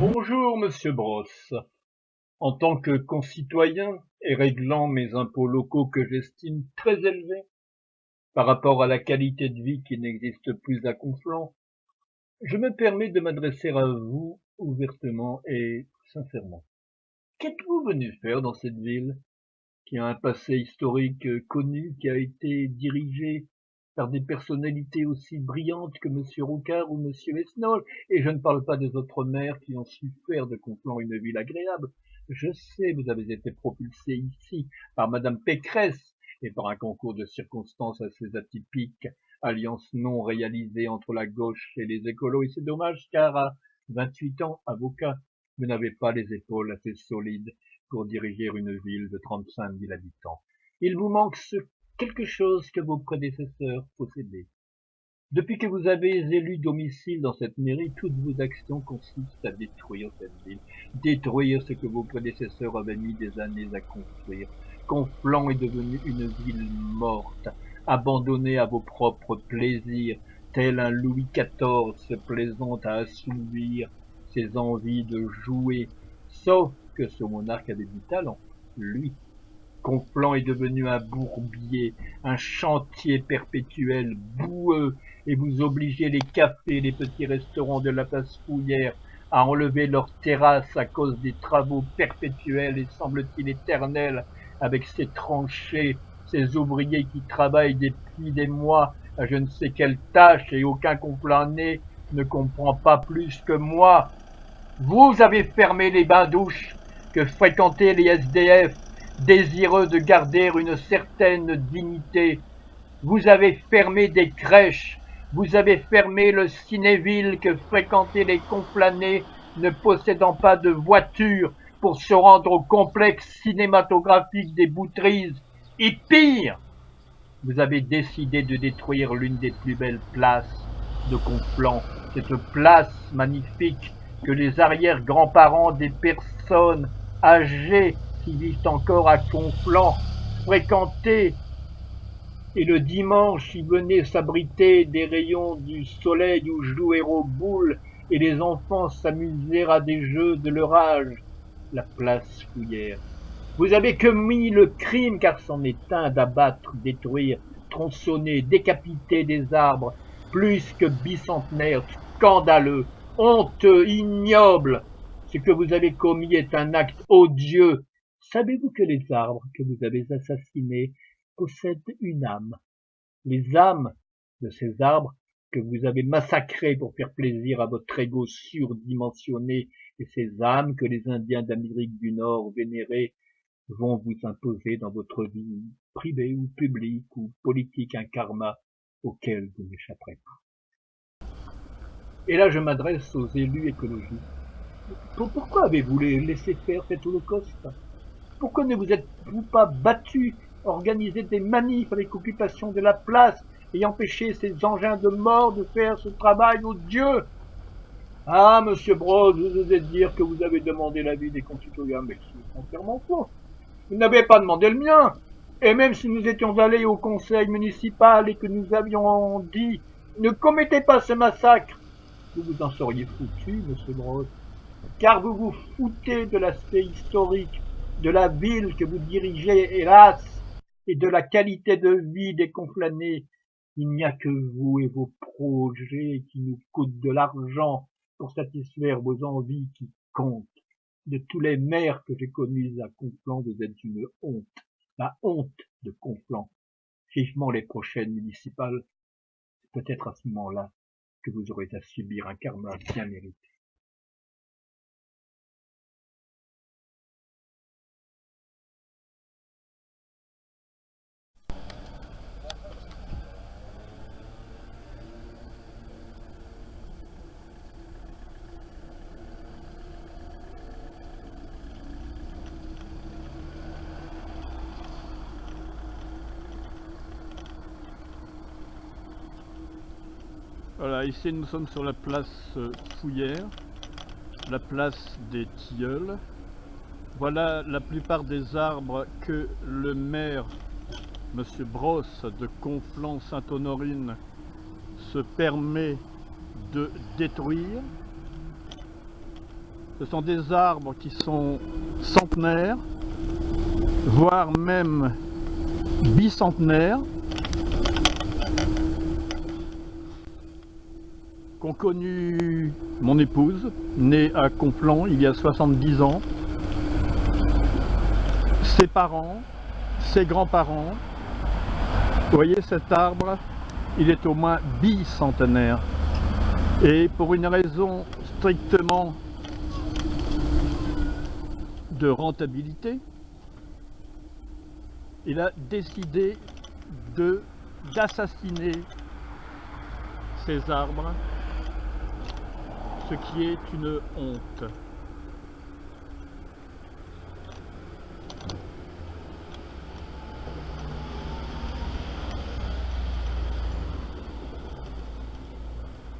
Bonjour, monsieur Brosse. En tant que concitoyen et réglant mes impôts locaux que j'estime très élevés par rapport à la qualité de vie qui n'existe plus à Conflans, je me permets de m'adresser à vous ouvertement et sincèrement. Qu'êtes-vous venu faire dans cette ville qui a un passé historique connu, qui a été dirigé par des personnalités aussi brillantes que monsieur Roucard ou monsieur Esnol, et je ne parle pas des autres maires qui ont su faire de Conflans une ville agréable. Je sais, vous avez été propulsé ici par madame Pécresse et par un concours de circonstances assez atypique, alliance non réalisée entre la gauche et les écolos, et c'est dommage car à 28 ans, avocat, vous n'avez pas les épaules assez solides pour diriger une ville de 35 000 habitants. Il vous manque quelque chose que vos prédécesseurs possédaient. Depuis que vous avez élu domicile dans cette mairie, toutes vos actions consistent à détruire cette ville, détruire ce que vos prédécesseurs avaient mis des années à construire. Conflans est devenu une ville morte, abandonnée à vos propres plaisirs, tel un Louis XIV se plaisant à assouvir ses envies de jouer, sauf que ce monarque avait du talent, lui. Conflans est devenu un bourbier, un chantier perpétuel, boueux, et vous obligez les cafés, les petits restaurants de la place Fouillère à enlever leurs terrasses à cause des travaux perpétuels et semble-t-il éternels, avec ces tranchées, ces ouvriers qui travaillent depuis des mois à je ne sais quelle tâche et aucun Conflannais ne comprend pas plus que moi. Vous avez fermé les bains-douches que fréquentaient les SDF, désireux de garder une certaine dignité. Vous avez fermé des crèches, vous avez fermé le cinéville que fréquentaient les Conflannais ne possédant pas de voiture pour se rendre au complexe cinématographique des Boutries. Et pire, vous avez décidé de détruire l'une des plus belles places de Conflans, cette place magnifique que les arrière-grands-parents des personnes âgées qui vivent encore à Conflans fréquentaient, et le dimanche y venaient s'abriter des rayons du soleil ou jouer aux boules, et les enfants s'amusaient à des jeux de leur âge, la place Fouillère. Vous avez commis le crime, car c'en est un, d'abattre, détruire, tronçonner, décapiter des arbres, plus que bicentenaire, scandaleux, honteux, ignoble. Ce que vous avez commis est un acte odieux. Savez-vous que les arbres que vous avez assassinés possèdent une âme? Les âmes de ces arbres que vous avez massacrés pour faire plaisir à votre ego surdimensionné, et ces âmes que les Indiens d'Amérique du Nord vénéraient vont vous imposer dans votre vie privée ou publique ou politique un karma auquel vous n'échapperez pas. Et là, je m'adresse aux élus écologistes. Pourquoi avez-vous laissé faire cet holocauste? Pourquoi ne vous êtes-vous pas battus, organisé des manifs avec occupation de la place et empêché ces engins de mort de faire ce travail odieux? Ah, monsieur Brosse, vous osez dire que vous avez demandé l'avis des concitoyens, mais c'est entièrement faux. Vous n'avez pas demandé le mien. Et même si nous étions allés au conseil municipal et que nous avions dit ne commettez pas ce massacre, vous vous en seriez foutu, monsieur Brosse, car vous vous foutez de l'aspect historique de la ville que vous dirigez, hélas, et de la qualité de vie des Conflannais. Il n'y a que vous et vos projets qui nous coûtent de l'argent pour satisfaire vos envies qui comptent. De tous les maires que j'ai connus à Conflans, vous êtes une honte, la honte de Conflans. Vivement les prochaines municipales, c'est peut-être à ce moment-là que vous aurez à subir un karma bien mérité. Voilà, ici nous sommes sur la place Fouillère, la place des Tilleuls. Voilà la plupart des arbres que le maire, Monsieur Brosse de Conflans-Sainte-Honorine, se permet de détruire. Ce sont des arbres qui sont centenaires, voire même bicentenaires, qu'ont connu mon épouse, née à Conflans il y a 70 ans, ses parents, ses grands-parents. Vous voyez cet arbre, il est au moins bicentenaire. Et pour une raison strictement de rentabilité, il a décidé d'assassiner ces arbres, ce qui est une honte.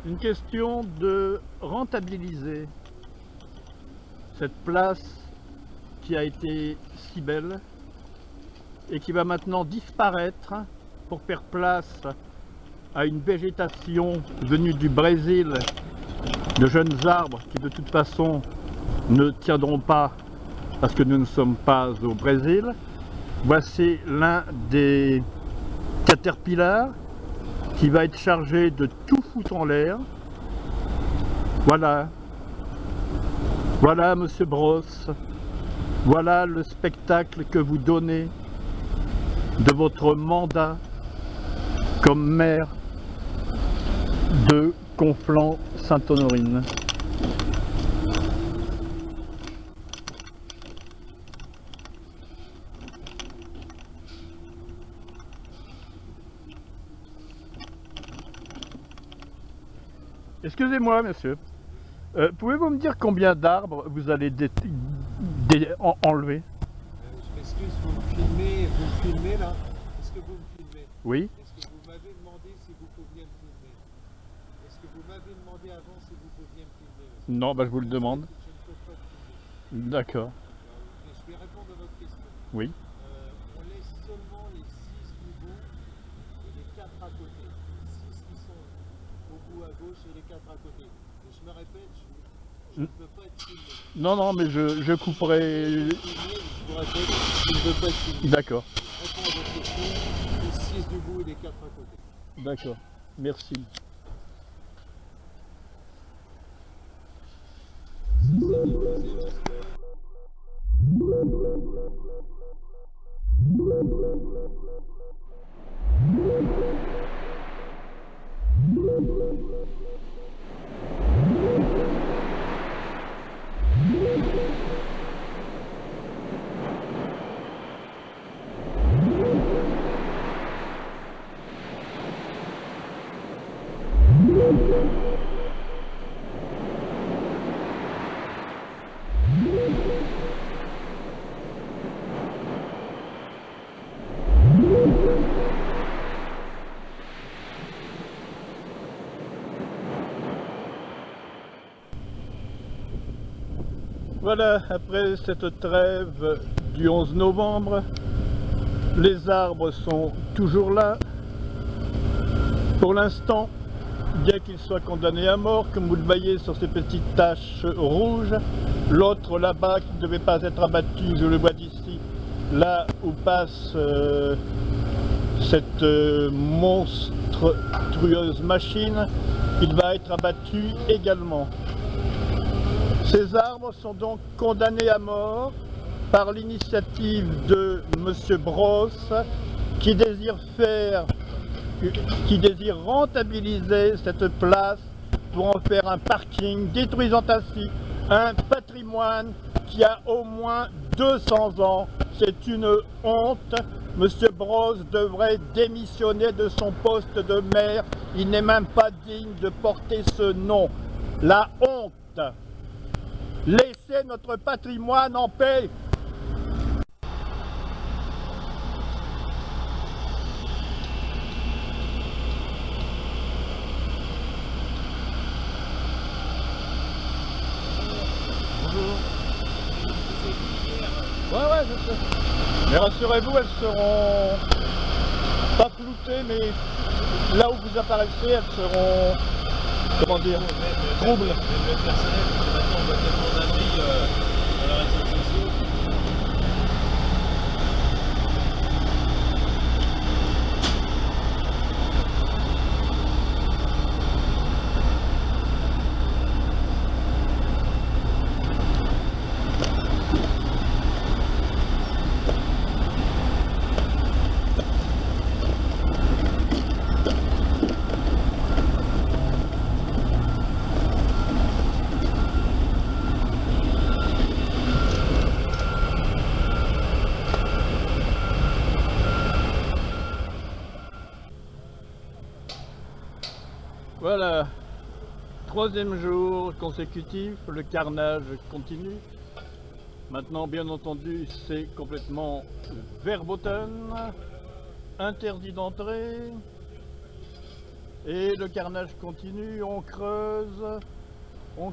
Une question de rentabiliser cette place qui a été si belle et qui va maintenant disparaître pour faire place à une végétation venue du Brésil, de jeunes arbres qui de toute façon ne tiendront pas parce que nous ne sommes pas au Brésil. Voici l'un des caterpillars qui va être chargé de tout foutre en l'air. Voilà. Voilà, Monsieur Brosse. Voilà le spectacle que vous donnez de votre mandat comme maire de Conflans-Sainte-Honorine. Excusez-moi, monsieur. Pouvez-vous me dire combien d'arbres vous allez enlever? Je m'excuse, vous me filmez là? Est-ce que vous me filmez? Oui. Est-ce que vous m'avez demandé si vous pouviez me filmer? Est-ce que vous m'avez demandé avant si vous pouviez me filmer? Non, bah je vous le demande. Je ne peux pas filmer. D'accord. Je vais répondre à votre question. Oui. On laisse seulement les 6 du bout et les 4 à côté. 6 qui sont au bout à gauche et les 4 à côté. Et je me répète, je ne peux pas être filmé. Non, non, mais je couperai. Je vous répète, je ne peux pas être filmé. D'accord. Je réponds à votre question, les 6 du bout et les 4 à côté. D'accord. Merci. Voilà, après cette trêve du 11 novembre, les arbres sont toujours là. Pour l'instant, bien qu'ils soient condamnés à mort, comme vous le voyez sur ces petites taches rouges, l'autre là-bas qui ne devait pas être abattu, je le vois d'ici, là où passe cette monstrueuse machine, il va être abattu également. Ces arbres sont donc condamnés à mort par l'initiative de M. Brosse qui désire rentabiliser cette place pour en faire un parking, détruisant ainsi un patrimoine qui a au moins 200 ans. C'est une honte. M. Brosse devrait démissionner de son poste de maire. Il n'est même pas digne de porter ce nom. La honte. Laissez notre patrimoine en paix. Ouais, je sais. Mais rassurez-vous, elles seront pas floutées, mais là où vous apparaissez, elles seront, comment dire, troubles. Même le personnel, parce que maintenant on voit tellement d'abris dans les réseaux sociaux. Voilà, troisième jour consécutif, le carnage continue. Maintenant, bien entendu, c'est complètement verboten, interdit d'entrer. Et le carnage continue, on creuse dans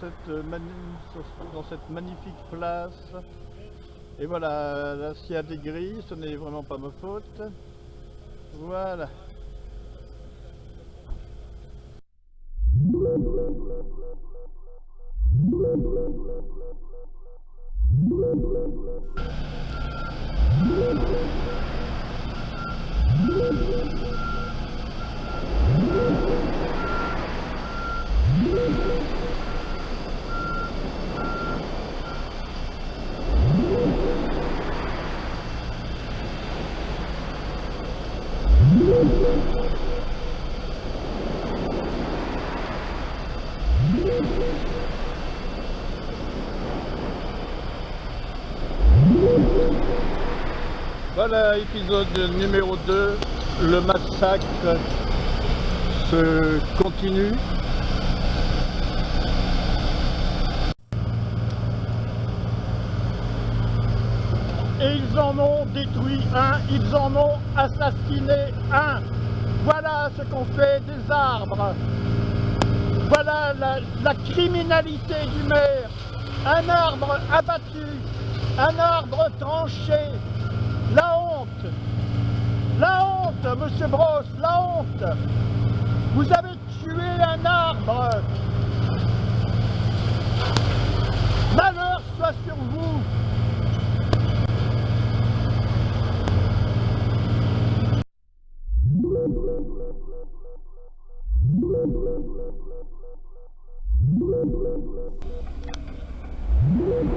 cette magnifique place. Et voilà, là s'il y a des grilles, ce n'est vraiment pas ma faute. Voilà. Voilà, épisode numéro 2, le massacre se continue. Et ils en ont détruit un, ils en ont assassiné un. Voilà ce qu'on fait des arbres. Voilà la criminalité du maire. Un arbre abattu, un arbre tranché. La honte, monsieur Brosse, la honte. Vous avez tué un arbre. Malheur soit sur vous.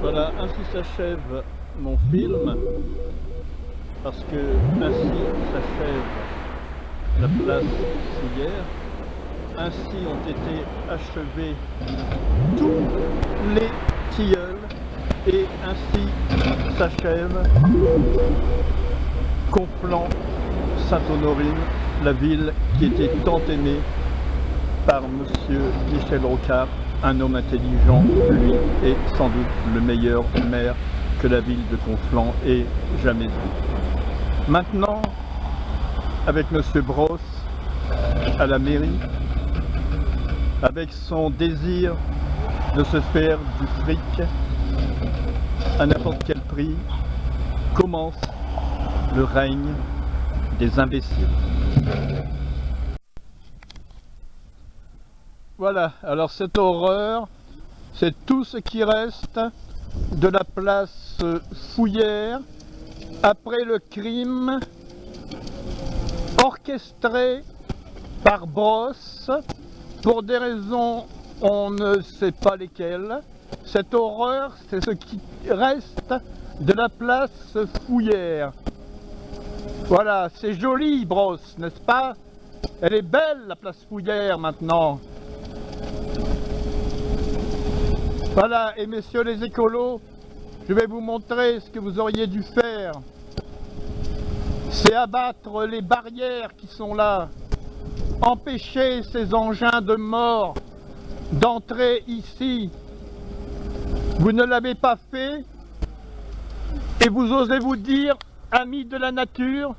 Voilà, ainsi s'achève mon film, parce que ainsi s'achève la place Fouillère, ainsi ont été achevés tous les tilleuls, et ainsi s'achève Conflans-Sainte-Honorine, la ville qui était tant aimée par monsieur Michel Rocard, un homme intelligent, lui, et sans doute le meilleur maire que la ville de Conflans ait jamais eu. Maintenant, avec monsieur Brosse à la mairie, avec son désir de se faire du fric à n'importe quel prix, commence le règne des imbéciles. Voilà, alors cette horreur, c'est tout ce qui reste de la place Fouillère après le crime orchestré par Brosse pour des raisons on ne sait pas lesquelles. Cette horreur, c'est ce qui reste de la place Fouillère. Voilà, c'est joli Brosse, n'est-ce pas? Elle est belle la place Fouillère maintenant. Voilà, et messieurs les écolos, je vais vous montrer ce que vous auriez dû faire. C'est abattre les barrières qui sont là, empêcher ces engins de mort d'entrer ici. Vous ne l'avez pas fait, et vous osez vous dire, amis de la nature,